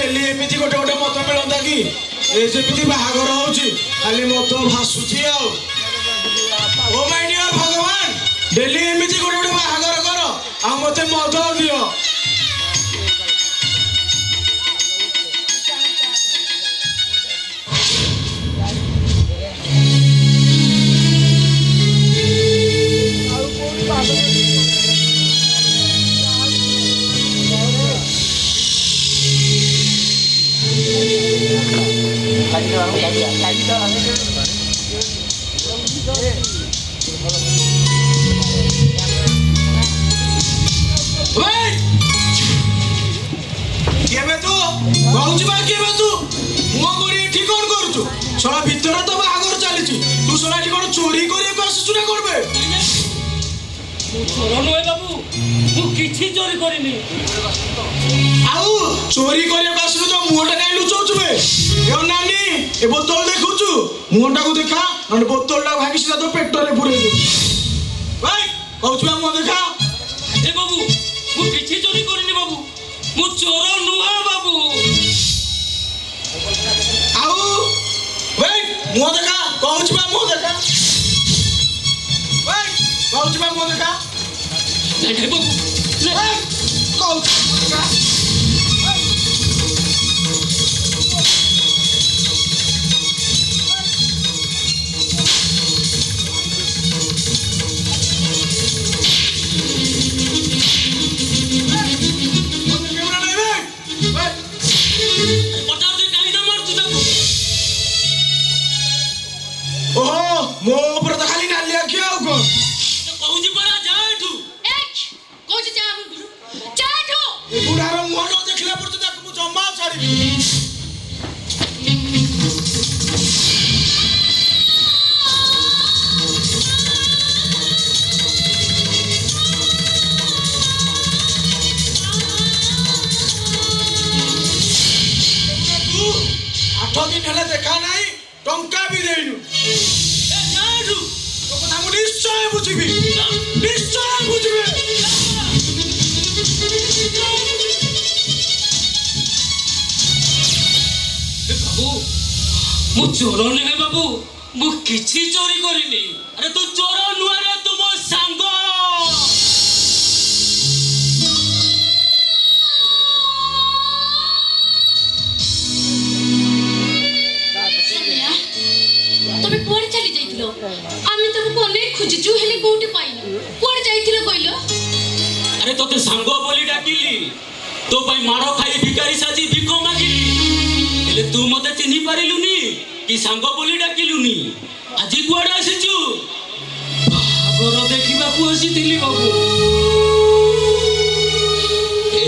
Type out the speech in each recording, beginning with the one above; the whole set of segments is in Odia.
डेली एमती गोटे गोटे मत मिलता कि एमती बाहागर होची खाली मत भासुची आ ओ माय डियर भगवान डेली एमती गोटे गोटे बाहागर कर आ मते मत दियो सला भितर तो बाहागर चली तू सला कौन चोरी कर करबे बाबू मु किछि चोरी करिनी आउ चोरी करके आसलु तो मुहटा काई लुचौछु बे ए नानी ए बोतल देखुछु मुहटा को देखा न बोतलटा भागी सीधा तो पेट रे पुरे दे भाई कहछु मुह देखा ए बाबू मु किछि चोरी करिनी बाबू मु चोर नुहा बाबू आउ भाई मुह देखा कहछु मुह देखा भाई कहछु मुह देखा नहीं बाबू भाई कहछु देखा मो ऊपर तो खाली नालिया क्या होगा कहूजी परा जाठू कोच जाठू ए बुढ़ार मुह न देखला पर तो मु जम्मा छाड़ी तू 8 दिन हेले देखा नहीं टंका भी देनु निश्चय बुझबी निश्चय बुझबी बाबू मु चोर नहीं बाबू मु किछि चोरी करिनी अरे तू चोर नुआ रे तू मो सांग তুমি কোড় চলি যাইতিলো আমি তোমাকে অনেক খুঁজিছু হেলে কোউটি পাইনি কোড় যাইতিলো কইলো अरे तोते सांग बोली डाकिली तो भाई मारो खाई भिखारी साजी भिख मागिली हेले तू मते चिन्हि पारिलुनी कि सांग बोली डाकिलुनी आजी कुआडे आसीचु बाहागर देखिबा को आसीथिली बाबू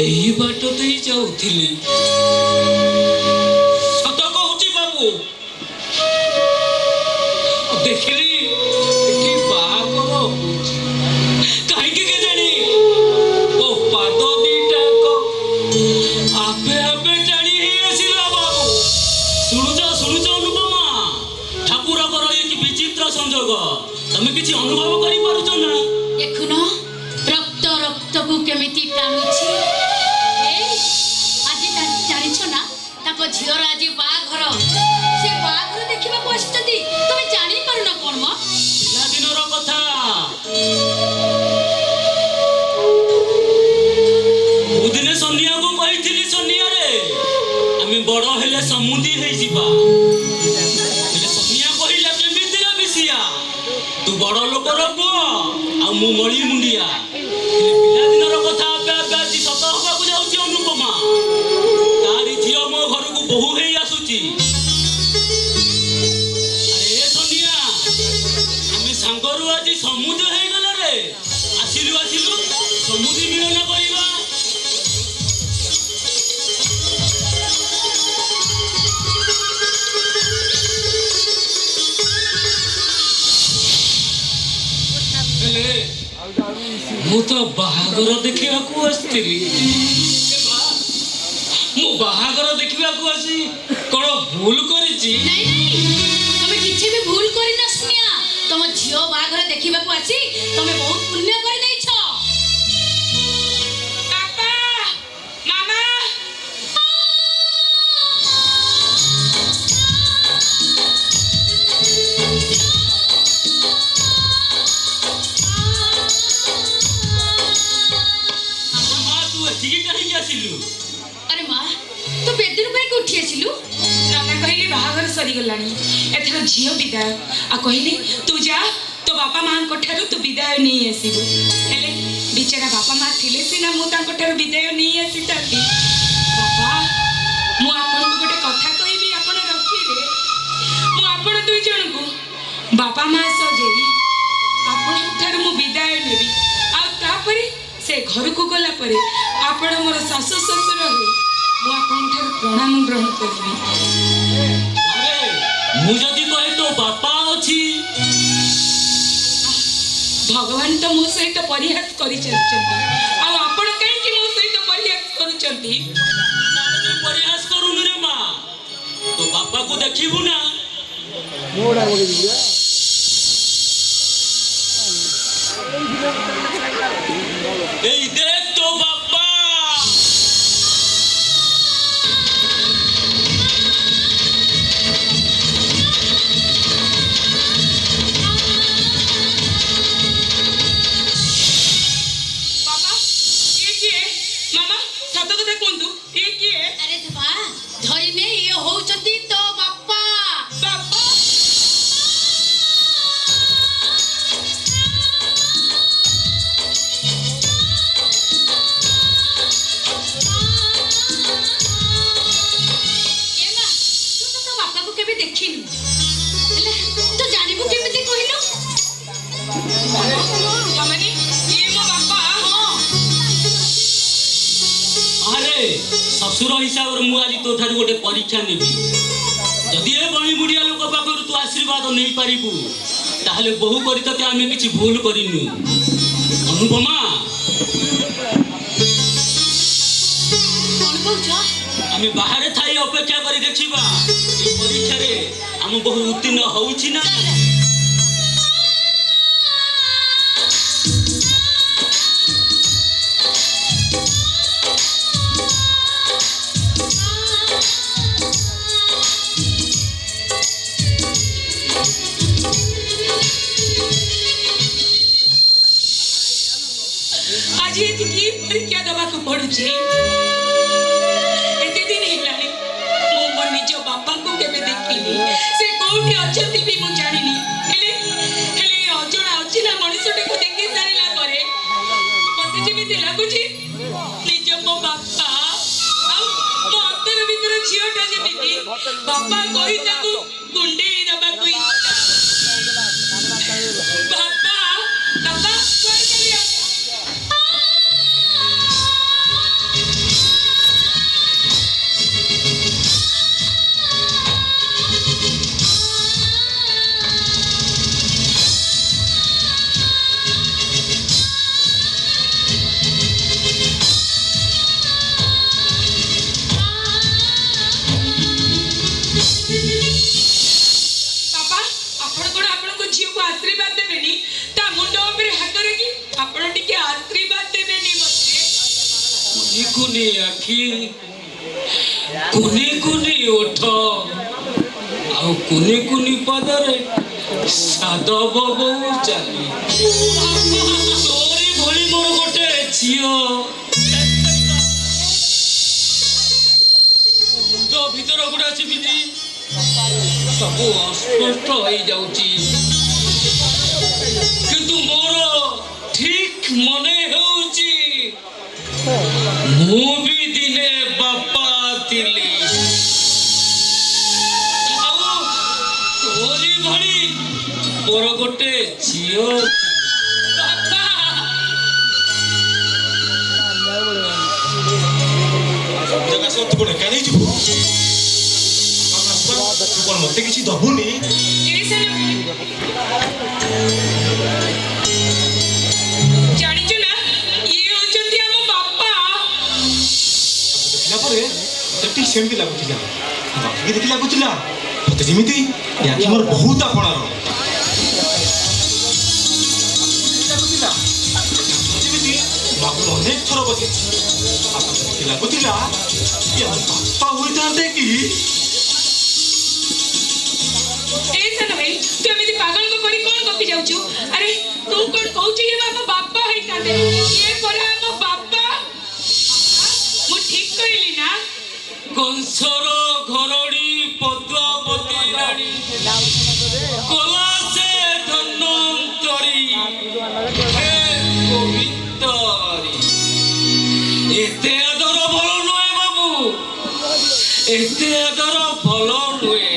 एही बाटो देई जाउथिली सत कहूची बाबू देखिली एठी बाहागर काहे के जानी ओ पाद दीटा को आपे आपे टाणी हे आसीला बाबू सुनुच अनुपमा ठाकुर कर एक विचित्र संजोग तमे किछि अनुभव करि पारुछ ना देखुनो रक्त रक्त को केमिति टाणुछि ए आजि जानिछ ना ताको झियर आजि बाघर से बाघर देखिबा को आछती तमे जानि पारुना कोन म पिला दिनर कथा उदिने सोनिया को कहिथिली सोनिया रे आमे बड़ हेले समुदी हे जिबा हेले सोनिया कहिला केमिति रे बिसिया तू बड़ लोकर पुओ आ मु मळी मुंडिया हेले पिला दिनर कथा आपे आपे आजि सत होबा को जाउची अनुपमा तारी झियो मो घर को बहु हे आसुची अरे सोनिया आमे सांगरू आजि समुद्र हे गला रे आसिलु समुद्री मिलन करिबा मु तो बाहागर देखिया को आस्तिली मु बाहागर देखिया को आसी कोन भूल करिची नहीं नहीं तमे किछि भी भूल करि न सुनिया तम झियो बाघर देखिबा को आसी तमे बहुत पुण्य करि दैछ पापा मामा ଆସିଲୁ? ଆରେ ମା ତୁ ବେଦିରୁ କାହିଁକି ଉଠି ଆସିଲୁ? ନାନା କହିଲେ ବାହାଘର ସରିଗଲାଣି, ଏଥର ଝିଅ ବିଦାୟ। ଆଉ କହିଲେ ତୁ ଯା ତୋ ବାପା ମାଙ୍କ ଠାରୁ ତୁ ବିଦାୟ ନେଇ ଆସିବୁ। ହେଲେ ବିଚାରା ବାପା ମା ଥିଲେ ସିନା ମୁଁ ତାଙ୍କ ଠାରୁ ବିଦାୟ ନେଇ ଆସିଥାନ୍ତି। ବାପା, ମୁଁ ଆପଣଙ୍କୁ ଗୋଟେ କଥା କହିବି, ଆପଣ ରଖିବେ। ମୁଁ ଆପଣ ଦୁଇ ଜଣଙ୍କୁ ବାପା ମା ସଜେଇ ଆପଣଙ୍କ ଠାରୁ ମୁଁ ବିଦାୟ ନେବି। ଆଉ ତାପରେ ସେ ଘରକୁ ଗଲା ପରେ ଆପଣ ମୋର ଶାଶୁ ଶ୍ୱଶୁର ହେଇ ମୁଁ ଆପଣଙ୍କ ଠାରୁ ପ୍ରଣାମ ଗ୍ରହଣ କରିବି। ଆରେ ମୁଁ ଯଦି କହେ ତୋ ବାପା ଅଛି? ଭଗବାନ ତ ମୋ ସହିତ ପରିହାସ କରିଚାଲିଛନ୍ତି, ଆଉ ଆପଣ କାହିଁକି ମୋ ସହିତ ପରିହାସ କରୁଛନ୍ତି? ପରିହାସ କରୁନୁ ରେ ମା, ତୋ ବାପାକୁ ଦେଖିବୁ ନା? এই দেখ তো বাবা। ବାବା, ଇଏ କିଏ? ମାମା ସତ କଥା କୁହନ୍ତୁ, ଇଏ କିଏ? ଆରେ ମା ଧରିନେ ଇଏ ହଉଛନ୍ତି ତୋ ବାପା। ବାବା, ଏ ମା ତୁ ତ ତୋ ବାପାକୁ କେବେ ଦେଖିନୁ, ହେଲେ ତୁ ଜାଣିବୁ କେମିତି କହିଲୁ? ମାମାନି ଇଏ ମୋ ବାପା। ଆରେ ଶ୍ୱଶୁର ହିସାବରେ ମୁଁ ଆଜି ତୋ ଠାରୁ ଗୋଟେ ପରୀକ୍ଷା ନେବି। ଯଦି ଏ ବଣି ବୁଢିଆ ଲୋକ ପାଖରୁ ତୁ ଆଶୀର୍ବାଦ ନେଇପାରିବୁ ତାହେଲେ ବହୁ କରି ତତେ ଆମେ କିଛି ଭୁଲ କରିନୁ। ଅନୁପମା, କଣ କହୁଛ? ଆମେ ବାହାରେ ଥାଇ ଅପେକ୍ଷା କରି ଦେଖିବା ଏ ପରୀକ୍ଷାରେ ଆମ ବହୁ ଉତ୍ତୀର୍ଣ୍ଣ ହଉଛି ନା। ଆଜି ଏଠି କି ପରୀକ୍ଷା ଦେବାକୁ ପଡୁଛି? ଏତେ ଦିନ ହେଲାଣି ମୁଁ ମୋ ନିଜ ବାପାଙ୍କୁ କେବେ ଦେଖିନି। ସେ କୋଉଠି ଅଛନ୍ତି ବି ମୁଁ ଜାଣିନି। ହେଲେ ହେଲେ ଏ ଅଜଣା ଅଚିହ୍ନା ମଣିଷଟାକୁ ଦେଖି ସାରିଲା ପରେ ମତେ ଯେମିତି ଲାଗୁଛି ନିଜ ମୋ ବାପା ଆଉ ମୋ ଅନ୍ତର ଭିତର ଝିଅଟା ଯେମିତି ବାପା କହି ତାକୁ କୁଣ୍ଡେଇ ଦେବାକୁ ଇଚ୍ଛା। ବାପା, ବାପା କୁଆଡେ ଚାଲିଯାଉଛ? ବାପା, ଆପଣ କଣ ଆପଣଙ୍କ ଝିଅକୁ ଆଶୀର୍ବାଦ ଦେବେନି? ତା ମୁଣ୍ଡ ଉପରେ ହାତ ରଖି ଆପଣ ଟିକେ ଆଶୀର୍ବାଦ ଦେବେନି ମତେ? କୁନି କୁନି ଆଖି, କୁନି କୁନି ଓଠ, ଆଉ କୁନି କୁନି ପାଦରେ ସାଦବ ବୋଉ ଚାଲି। ତୋରି ଭଳି ମୋର ଗୋଟେ ଝିଅ ମୁଣ୍ଡ ଭିତର ଗୁଡା ସେମିତି ସବୁ ଅସ୍ପଷ୍ଟ ହେଇଯାଉଛି, କିନ୍ତୁ ମୋର ଠିକ ମନେ ହେଉଛି ମୁଁ ବି ଦିନେ ବାପା ଥିଲି। ଆଉ ତୋରି ଭଳି ମୋର ଗୋଟେ ଝିଅ। ବାପା, ତୁ କଣ ଏକା ନେଇଯିବୁ? ତୁ କଣ ମତେ କିଛି ଦବୁନି? ଏ ସାନ ଜାଣିଛୁ ନା ଇଏ ହଉଛନ୍ତି ଆମ ବାପା। ଦେଖିଲା ପରେ ମତେ ଠିକ ସେମିତି ଲାଗୁଥିଲା। ବାପାକି ଦେଖି ଲାଗୁଥିଲା ମତେ ଯେମିତି ଏ ଆଖି ମୋର ବହୁତ ଆପଣାର। ଲାଗୁଥିଲା ଯେମିତି ବାବୁ ଅନେକ ଥର ବସିଛି। ବାପାକୁ ଦେଖି ଲାଗୁଥିଲା କି ଆମ ବାପା ହୋଇଥାନ୍ତେ କି? ଏ ସାନ ଭାଇ, ତୁ ଏମିତି ପାଗଳଙ୍କ ପରି କଣ ଗପି ଯାଉଛୁ? ଆରେ ତୁ କଣ କହୁଛୁ ଇଏ ଆମ ବାପା ହେଇଥାନ୍ତେ? ଇଏ ପରା ଆମ ବାପା। ମୁଁ କହିଲି ନା କଂସର ଘରଣୀ ପଦ୍ମାବତୀ ରାଣୀ କଲାସେ ଧନ୍ୱନ୍ତରୀ ହେ ଗୋବିନ୍ଦରୀ। ଏତେ ଆଦର ଭଲ ନୁହେଁ ବାବୁ, ଏତେ ଆଦର ଭଲ ନୁହେଁ।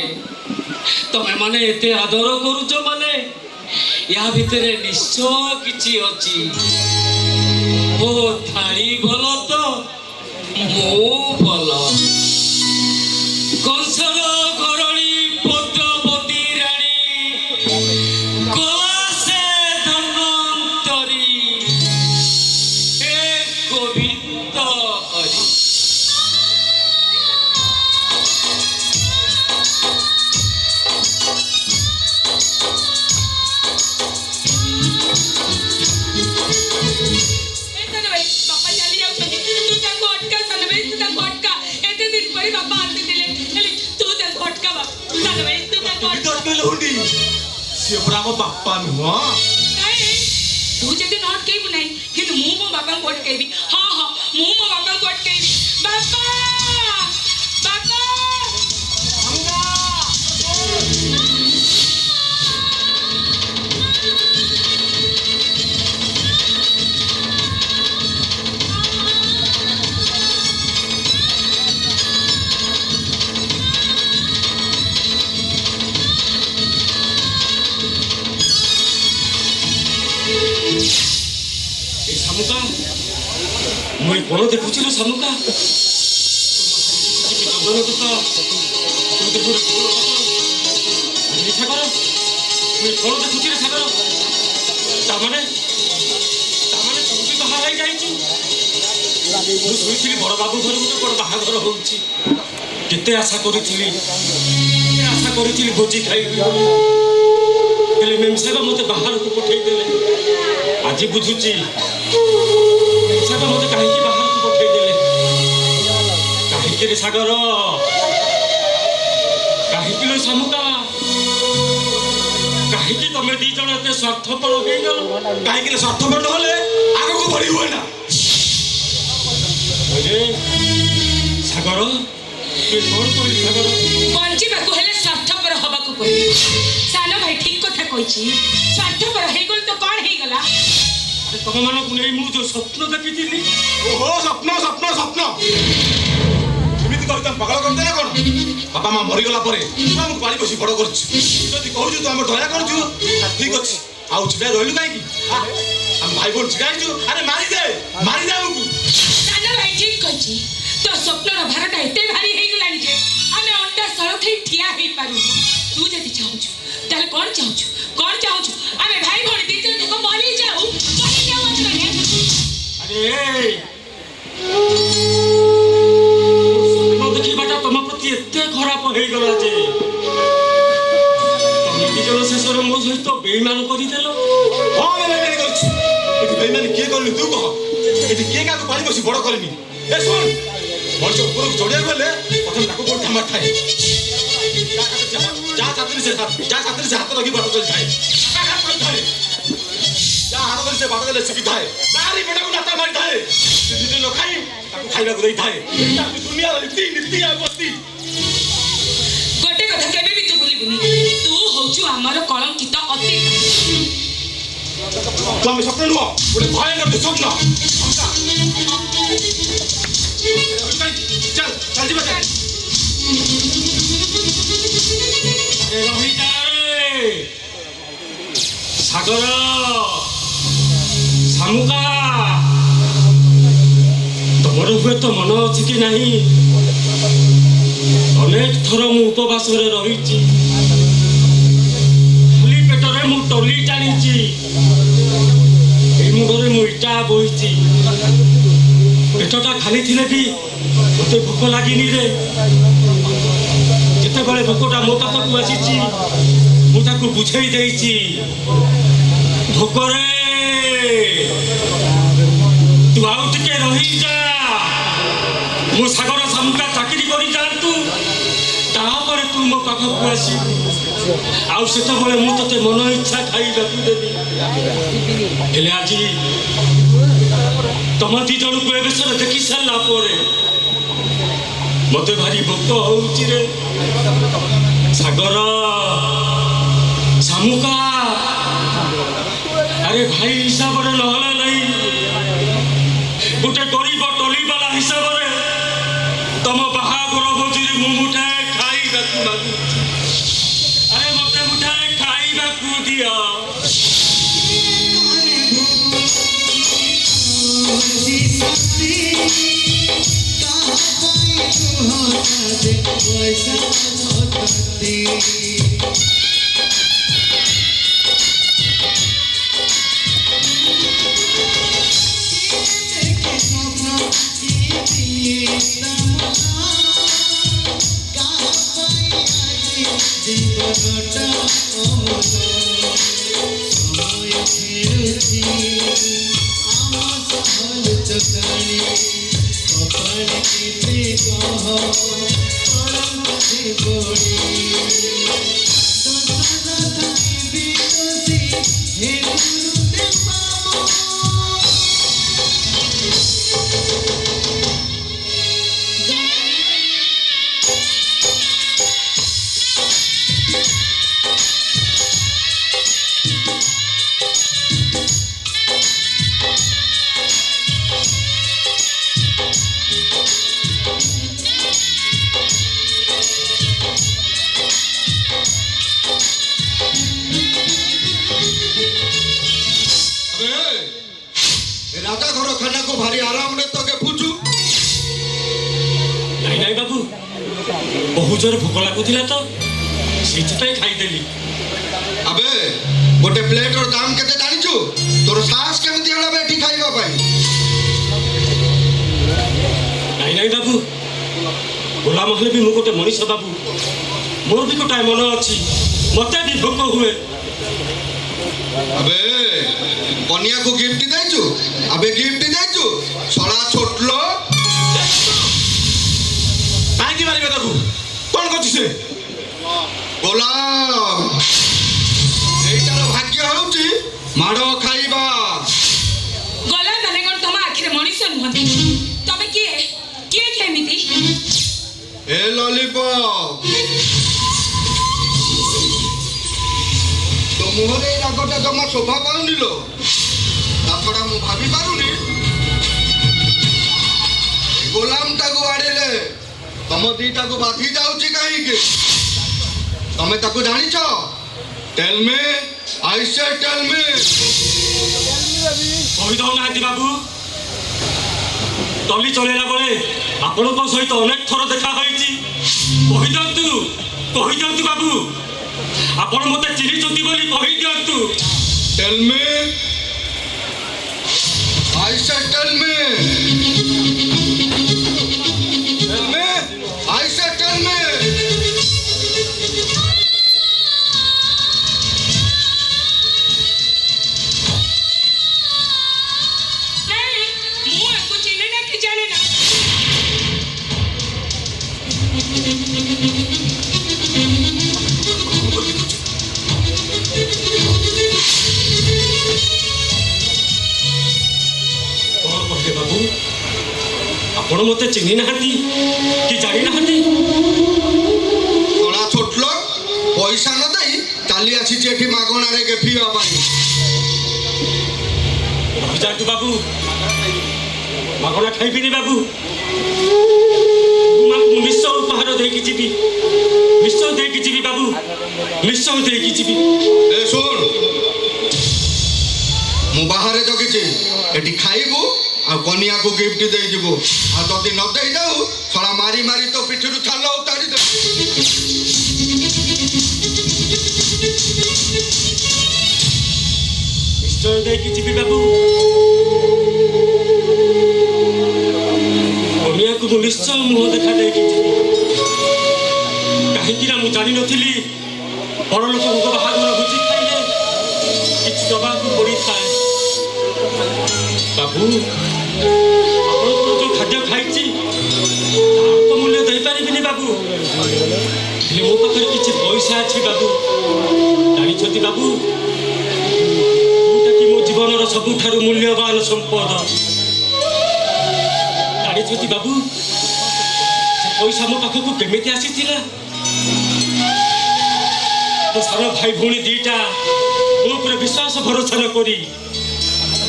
ତମେ ମାନେ ଏତେ ଆଦର କରୁଛ ମାନେ ୟା ଭିତରେ ନିଶ୍ଚୟ କିଛି ଅଛି। ମୋ ଥାଳି ଭଲ ତ ମୁଁ ଭଲ। କଂସର ଘରଣୀ ପଦ୍ମାବତୀ ରାଣୀ କଲାସେ ଧନ୍ୱନ୍ତରୀ ହେ ଗୋବିନ୍ଦ ହରି। ଏ ସାନ ଭାଇ ବାପା ଚାଲି ଯାଉଛନ୍ତି, ତୁ ତାଙ୍କୁ ଅଟକା। ସାନ ଭାଇ ତୁ ତାଙ୍କୁ ଅଟକା। ଏତେ ଦିନ ପରେ ବାପା ଆସିଥିଲେ, ହେଲେ ତୁ ତାଙ୍କୁ ଅଟକା ବାପା। ସାନ ଭାଇ ତୁ ତାଙ୍କୁ ଅଟକା। ସିଏ ପୁରା ଆମ ବାପା ନୁହଁ। ନାଇଁ, ତୁ ଯଦି ନ ଅଟକେଇବୁ ନାହିଁ, କିନ୍ତୁ ମୁଁ ମୋ ବାପାଙ୍କୁ ଅଟକେଇବି। ହଁ ହଁ, ମୁଁ ମୋ ବାପାଙ୍କୁ ଅଟକେଇବି। ବାପା ବାପା ଏ ଶାମୁକା, ମୁଁ ଏ ବଳ ଦେଖୁଛି ନା ଶାମୁକା, ଜଙ୍ଗଲ ଟୋକା ସାଗର, ମୁଁ ଏ ବଳ ଦେଖୁଛି ରେ ସାଗର। ତାମାନେ ତୁ ବି ବାହା ହେଇ ଯାଇଛୁ। ମୁଁ ଶୁଣିଥିଲି ବଡ଼ ବାବୁ ଘରକୁ ତ ବଡ଼ ବାହାଘର ହଉଛି। କେତେ ଆଶା କରିଥିଲି ଭୋଜି ଖାଇବି ବୋଲି। ହେଲେ ମେମସାବ ମୋତେ ବାହାରକୁ ପଠେଇଦେଲେ। ଆଜି ବୁଝୁଛି ମେମସାବ ମୋତେ କାହିଁକି ବାହାରକୁ ପଠେଇଦେଲେ। କାହିଁକି ରେ ସାଗର, କାହିଁକି ଲୋ ଶାମୁକା, କାହିଁକି ତମେ ଦି ଜଣ ଏତେ ସ୍ୱାର୍ଥପର ହେଇଗଲ? କାହିଁକି ନା ସ୍ୱାର୍ଥପର ନହେଲେ ଆଗକୁ ବଢି ହୁଏ ନା। ସାଗର ତୁଇ କଣ କହିଲୁ ସାଗର? ବଞ୍ଚିବାକୁ ହେଲେ ସ୍ୱାର୍ଥପର ହବାକୁ ପଡ଼ିବ। ସାନ ଭାଇ ଠିକ କଥା କହିଛି। ସ୍ୱାର୍ଥପର ହେଇଗଲେ ତ କଣ ହେଇଗଲା? ତମମାନଙ୍କୁ ନେଇ ମୁଁ ଯୋଉ ସ୍ୱପ୍ନ ଦେଖିଥିଲି। ଓହୋ, ସ୍ୱପ୍ନ ସ୍ୱପ୍ନ ସ୍ୱପ୍ନ ଏମିତି କରି ତମେ ପାଗଳ କରିଦେ ନା କଣ? ବାପା ମା ମରିଗଲା ପରେ ତୁ ଆମକୁ ପାଳି ବସି ବଡ କରୁଛୁ। ଯଦି କହୁଛୁ ତୁ ଆମର ଦୟା କରୁଛୁ, ଠିକ ଅଛି। ଆଉ ଛିଡା ରହିଲୁ କାହିଁକି? ଆମେ ଭାଇ ଭଉଣୀ ଛିଡା ହେଇଛୁ। ଆରେ ମାରିଦେ ଆମକୁ। ସାନ ଭାଇ ଠିକ କହିଛି। ତୋ ସ୍ୱପ୍ନର ଭାରଟା ଏତେ ଭାରି ହେଇଗଲାଣି ଯେ ଆମେ ଅଣ୍ଟା ସଳଖେଇ ଠିଆ ହେଇପାରୁନୁ। ତୁ ଯଦି ଚାହୁଁଛୁ ତାହେଲେ କଣ ଚାହୁଁଛୁ? ଆମେ ଭାଇ ଭଉଣୀ ଦି ଜଣ ଯାକ ମରିଯାଉ ଆମେ। ଆରେ ସ୍ୱପ୍ନ ଦେଖିବାଟା ତମ ପ୍ରତି ଏତେ ଖରାପ ହେଇଗଲା ଯେ ତମେ ଦି ଜଣ ଶେଷରେ ମୋ ସହିତ ବେଇମାନ କରିଦେଲ। ହଁ, ଆମେ ବେଇମାନି କରିଛୁ। ଏଠି ବେଇମାନି କିଏ କରିନି ତୁ କହ? ଏଠି କିଏ କାହାକୁ ପାଳି ବସି ବଡ କରିନି? ଏ ଶୁଣ, ମଣିଷ ଉପରକୁ ଚଢିବାକୁ ହେଲେ ପ୍ରଥମେ ତାକୁ କୋଉଠି ଧାମା ଥାଏ। ଯାହା ସାଥିରେ ସେ ହାତ ରଖି ବାଟ ଚଳିଥାଏ। ଯାହା ହାତ ଧରି ସେ ବାଟ ଦେଲେ ଶିଖିଥାଏ। ତାରି ପେଟକୁ ନାତା ମାରିଥାଏ। ନିଜେ ନ ଖାଇ ତାକୁ ଖାଇବାକୁ ଦେଇଥାଏ। ଦୁନିଆର ନୀତି ଆଉ ବସ୍ତି। ଗୋଟେ କଥା କେବେ ବି ତୁ ଭୁଲିବୁନି, ତୁ ହଉଛୁ ଆମର କଳଙ୍କିତ ଅତୀତ। ତୁ ଆମେ ସ୍ୱପ୍ନ ନୁହଁ, ଗୋଟେ ଭୟଙ୍କର ଦୁଃସ୍ୱପ୍ନ। ଚାଲ ଯିବା। ସାଗର, ଶାମୁକା, ତମର ହୁଏତ ମନ ଅଛି କି ନାହିଁ, ଅନେକ ଥର ମୁଁ ଉପବାସରେ ରହିଛି। ଖାଲି ପେଟରେ ମୁଁ ଟଲି ଟାଣିଛି। ଏଇ ମୁଣ୍ଡରେ ମୁଁ ଇଟା ବୋହିଛି। ପେଟଟା ଖାଲି ଥିଲେ ବି ମୋତେ ଭୋକ ଲାଗିନି ରେ। ଯେତେବେଳେ ଭୋକଟା ମୋ ପାଖକୁ ଆସିଛି ମୁଁ ତାକୁ ବୁଝେଇ ଦେଇଛି। ଭୋକରେ ତୁ ଆଉ ଟିକେ ରହିଯା। ମୋ ସାଗର ଶାମୁକା ଚାକିରି କରିଯାଆନ୍ତୁ, ତାପରେ ତୁ ମୋ ପାଖକୁ ଆସିବୁ। ଆଉ ସେତେବେଳେ ମୁଁ ତତେ ମନ ଇଚ୍ଛା ଖାଇବାକୁ ଦେବି। ହେଲେ ଆଜି ତମ ଦି ଜଣଙ୍କୁ ଏ ବିଷୟରେ ଦେଖି ସାରିଲା ପରେ ମତେ ଭାରି ଭୋକ ହଉଛି ରେ ସାଗର ଶାମୁକା ଆରେ ଭାଇ ହିସାବରେ ନହେଲେ ନାହିଁ ଗୋଟେ ଗରିବ ଟଲିବାଲା ହିସାବରେ ତମ ବାହାଘର ଭୋଜିରେ ମୁଁ ମୁଠାଏ ଖାଇବାକୁ ମାଗୁଛି ଆରେ ମତେ ମୁଠାଏ ଖାଇବାକୁ ଦିଅ রাজা ঘর খানাକୁ ଭାରି ଆରାମରେ ତ ଦେଖୁଛୁ ନାଇଁ ନାଇଁ ବାବୁ ବହୁ ଜୋର ଭୋକ ଲାଗୁଥିଲା ତ ସେଇଥିପାଇଁ ଖାଇଦେଲି ଆବେ ଗୋଟେ ପ୍ଲେଟର ଦାମ କେତେ ଜାଣିଛୁ ତୋର ସାହସ କେମିତି ହେଲା ବେ ଏଠି ଖାଇବା ପାଇଁ ନାଇଁ ନାଇଁ ବାବୁ ଗୋଲାମ ହେଲେ ବି ମୁଁ ଗୋଟେ ମଣିଷ ବାବୁ ମୋର ବି ଗୋଟାଏ ମନ ଅଛି ମତେ ବି ଭୋକ ହୁଏ আবে কনিয়াକୁ গিফট ଦେଇଛୁ আবে গিফট ଦେଇଛୁ ଶଳା ଛୋଟଲୋ କାହିଁକି ମାରିବେ ତାକୁ କଣ କରୁଛି ସେ ଗୋଲାମ ଏଇଟାର ଭାଗ୍ୟ ହେଉଛି ମାଡ଼ ଖାଇବା ଗଲା ମାନେ କ'ଣ ତମ ଆଖିରେ ମଣିଷ ନୁହନ୍ତି ତମେ କିଏ କିଏ କେମିତି ଏ ଲଲିପପ তো মুহরে এই রাগটা জমা শোভা পাওনি লো তাছাড়া মু ভাবি পারুনি গোলামটাকে আড়েলে তম দিটাকে বাঁধি যাଉଛି কাহিঁকি তমে তাকে জানিছ tell me I say tell me କହି ଦଉନାହାନ୍ତି ବାବୁ ଟଲି ଚଲେଇଲା ବେଳେ ଆପଣଙ୍କ ସହିତ ଅନେକ ଥର ଦେଖା ହୋଇଛି କହିଦିଅନ୍ତୁ ବାବୁ ଆପଣ ମତେ ଚିହ୍ନିଛନ୍ତି ବୋଲି କହିଦିଅନ୍ତୁ tell me I say tell me I say tell me ମୁଁ ଆକୁ ଚିହ୍ନେ ନା କି ଜାଣେ ନା କଣ କହିଲେ ବାବୁ ଆପଣ ମତେ ଚିହ୍ନି ନାହାନ୍ତି କି ଜାଣି ନାହାନ୍ତି তোরা ছোট লোক পয়সা না দেই চালি আসিছি এটি মাগଣାରେ গেফিবা ପାଇଁ ରହିଯାଆନ୍ତୁ ବାବୁ ମାଗଣା ଖାଇବିନି ବାବୁ ମୁଁ ନିଶ୍ଚୟ ଉପହାର ଦେଇକି ଯିବି ନିଶ୍ଚୟ ଦେଇକି ଯିବି ବାବୁ ନିଶ୍ଚୟ ଦେଇକି ଯିବି ଏ ଶୁଣ ମୁଁ ବାହାରେ ଜଗିଛି ଏଠି ଖାଇବୁ ଆଉ କନିଆକୁ ଗିଫ୍ଟ ଦେଇଯିବୁ ଆଉ ଯଦି ନ ଦେଇ ଯାଉ ଶଳା ମାରି ମାରି ତ ପିଠିରୁ ଛାଲ ଉତାରି ଦେବୁ ନିଶ୍ଚୟ ଦେଇକି ଯିବି ବାବୁ କନିଆକୁ ମୁଁ ନିଶ୍ଚୟ ମୁହଁ ଦେଖା ଦେଇକି ଯିବି କାହିଁକି ନା ମୁଁ ଜାଣିନଥିଲି ବଡ଼ ଲୋକଙ୍କ ବାହାଘର ଭୋଜି ଖାଇଲେ କିଛି ଦବାକୁ ପଡ଼ିଥାଏ ବାବୁ ଆପଣଙ୍କର ଯୋଉ ଖାଦ୍ୟ ଖାଇଛି ତାର ତ ମୂଲ୍ୟ ଦେଇପାରିବିନି ବାବୁ ହେଲେ ମୋ ପାଖରେ କିଛି ପଇସା ଅଛି ବାବୁ ଜାଣିଛନ୍ତି ବାବୁ ଯୋଉଟାକି ମୋ ଜୀବନର ସବୁଠାରୁ ମୂଲ୍ୟବାନ ସମ୍ପଦ ଜାଣିଛନ୍ତି ବାବୁ ପଇସା ମୋ ପାଖକୁ କେମିତି ଆସିଥିଲା? ମୋ ସାନ ଭାଇ ଭଉଣୀ ଦିଟା ମୋ ଉପରେ ବିଶ୍ୱାସ ଭରସା ନ କରି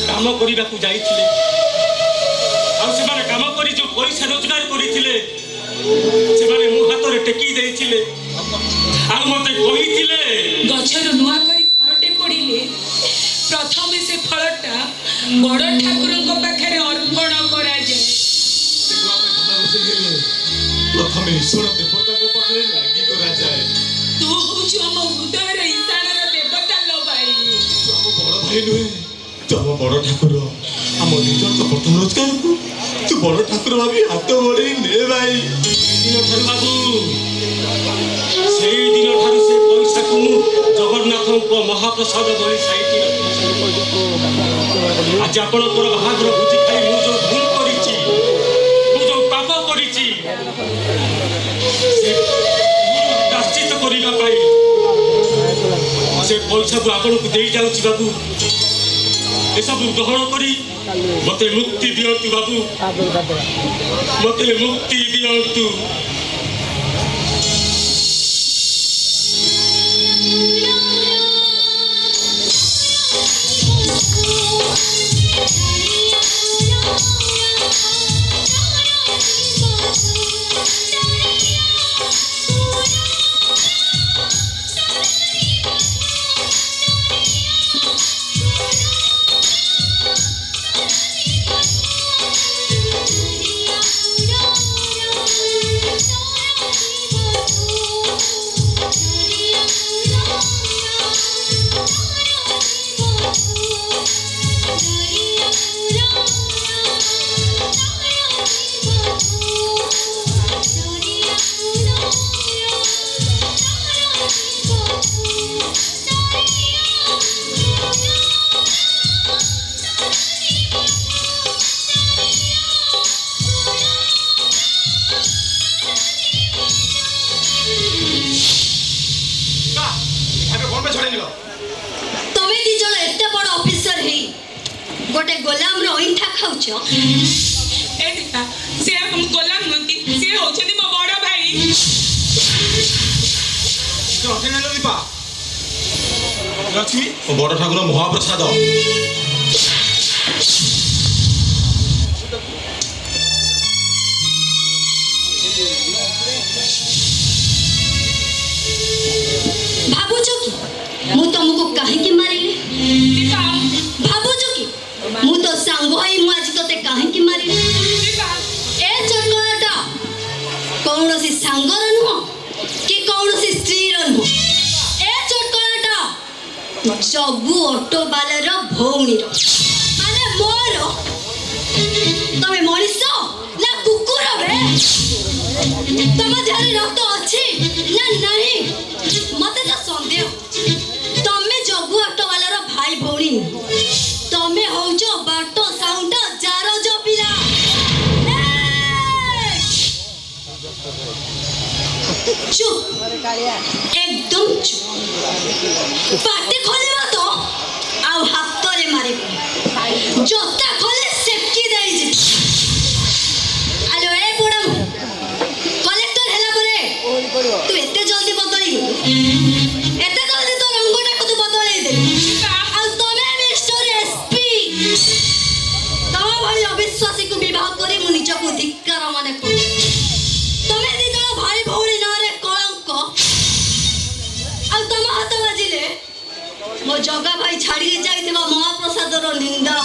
କାମ କରିବାକୁ ଯାଇଥିଲେ। ଆଉ ସେମାନେ କାମ କରି ଯୋଉ ପଇସା ରୋଜଗାର କରିଥିଲେ ସେମାନେ ମୋ ହାତରେ ଟେକି ଦେଇଥିଲେ। ଆଉ ମତେ କହିଥିଲେ ଗଛରୁ ନୂଆ କରି ଫଳଟେ ପଡ଼ିଲେ ପ୍ରଥମେ ସେ ଫଳଟା ବଡ଼ ଠାକୁରଙ୍କ ପାଖରେ ଅର୍ପଣ କରାଯାଏ। ପ୍ରଥମେ ଈଶ୍ୱର ଦେବତାଙ୍କ ପାଖରେ ଲାଗି କରାଯାଏ। ତୁ ହଉଛୁ ଆମ ହୃଦୟର ଇଶାଣର ଦେବତା ଲୋ ଭାଇ। ତୁ ଆମ ବଡ଼ ଭାଇ ନୁହେଁ, ତୁ ଆମ ବଡ଼ ଠାକୁର। ଆମ ନିଜର ତ ପ୍ରଥମ ରୋଜଗାରକୁ ତୁ ବଡ଼ ଠାକୁର ଭାବି ହାତ ବଢ଼େଇ ନେ ଭାଇ। ଦିନଠାରୁ ବାବୁ ସେଇ ଦିନଠାରୁ ସେ ପଇସାକୁ ମୁଁ ଜଗନ୍ନାଥଙ୍କ ମହାପ୍ରସାଦ ଭଳି ସାଇତି ରଖିଛି। ଆଜି ଆପଣଙ୍କର ବାହାଘର ଭୋଜି ଖାଇ ମୁଁ ଯୋଉ ଭୁଲ କରିଛି, ମୁଁ ଯୋଉ ପାପ କରିଛି, ସେ ପ୍ରାଶ୍ଚିତ କରିବା ପାଇଁ ସେ ପଇସାକୁ ଆପଣଙ୍କୁ ଦେଇ ଯାଉଛି ବାବୁ। ଏସବୁ ଗ୍ରହଣ କରି ମତେ ମୁକ୍ତି ଦିଅନ୍ତୁ ବାବୁ, ମତେ ମୁକ୍ତି ଦିଅନ୍ତୁ। ତମେ ଦି ଜଣ ଏତେ ବଡ ଅଫିସର ହେଇ ଗୋଟେ ଗୋଲାମର ଅଇଁଠା ଖାଉଛ। ଏ ଦେଖା, ସେ ଗୋଲାମ ନୁହନ୍ତି, ସେ ହଉଛନ୍ତି ମୋ ବଡ଼ ଭାଇ। ଦୀପା ଅଛି ମୋ ବଡ଼ ଠାକୁର ମହାପ୍ରସାଦ। ଭାବୁଛ କି ମୁଁ ତମକୁ କାହିଁକି ମାରିଲି? ଦୀପା, ଭାବୁଛ କି ମୁଁ ତ ସାଙ୍ଗ ହେଇ ମୁଁ ଆଜି ତତେ କାହିଁକି ମାରିଲି? ଦୀପା, ଏ ଚଟକଣାଟା କୌଣସି ସାଙ୍ଗର ନୁହଁ କି କୌଣସି ସ୍ତ୍ରୀର ନୁହଁ। ଏ ଚଟକଣାଟା ଜଗୁ ଅଟୋବାଲାର ଭଉଣୀର, ମାନେ ମୋର। ତମେ ମଣିଷ ନା କୁକୁର ବେ? ତମ ଦେହରେ ରକ୍ତ ଅଛି ନା ନାହିଁ? ମତେ ତ ସନ୍ଦେହ। ତମେ ଜଗୁ ଅଟୋବାଲାର ଭାଇ ଭଉଣୀ ନୁହଁ, ତମେ ହଉଛ ବାଟ ସାଉଣ୍ଡ ଯାର ଜବିଲା। চুপ, একদম চুপ। পাটি খোলিবা তো ଆଉ ହାତରେ ମାରିବ, ଜୋତା ଖୋଲି ସେକି ଦେଇଛି। ଆଲୋ ଏ ବୁଢ଼ା, କଲେକ୍ଟର ହେଲା ପରେ ତୁ ଏତେ ଜଲ୍ଦି ବଦଳି ଗଲୁ? ଏତେ ଜଲ୍ଦି ତୋ ରଙ୍ଗଟାକୁ ତୁ ବଦଳେଇ ଦେଲୁ? ଆଉ ତମେ ମିଷ୍ଟର ଏସପି, ତମ ଭଳି ଅବିଶ୍ୱାସୀକୁ ବିବାହ କରି ମୁଁ ନିଜକୁ ଧିକ୍କାର ମନେ କରୁଛି। ତମେ ଦି ଜଣ ଭାଇ ଭଉଣୀ ନାଁରେ କଳଙ୍କ। ଆଉ ତମ ହାତ ବାଜିଲେ ମୋ ଜଗା ଭାଇ ଛାଡ଼ି ଯାଇଥିବା ମହାପ୍ରସାଦର ନିନ୍ଦା।